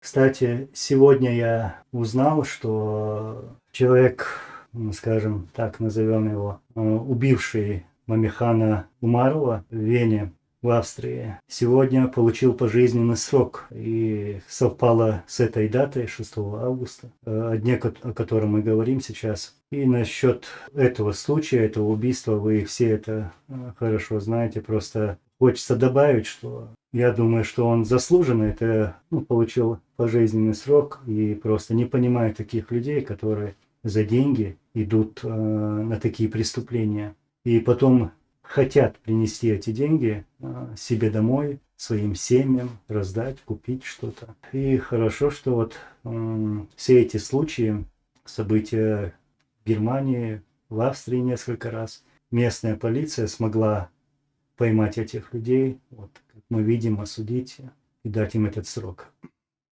Кстати, сегодня я узнал, что человек, скажем так, назовем его, убивший Мамихана Умарова в Вене, в Австрии, сегодня получил пожизненный срок. И совпало с этой датой, 6 августа, о дне, о котором мы говорим сейчас. И насчет этого случая, этого убийства, вы все это хорошо знаете. Просто хочется добавить, что я думаю, что он заслуженно это получил пожизненный срок, и просто не понимаю таких людей, которые за деньги идут на такие преступления. И потом хотят принести эти деньги себе домой, своим семьям, раздать, купить что-то. И хорошо, что вот все эти случаи, события в Германии, в Австрии несколько раз, местная полиция смогла поймать этих людей, вот, как мы видим, осудить и дать им этот срок.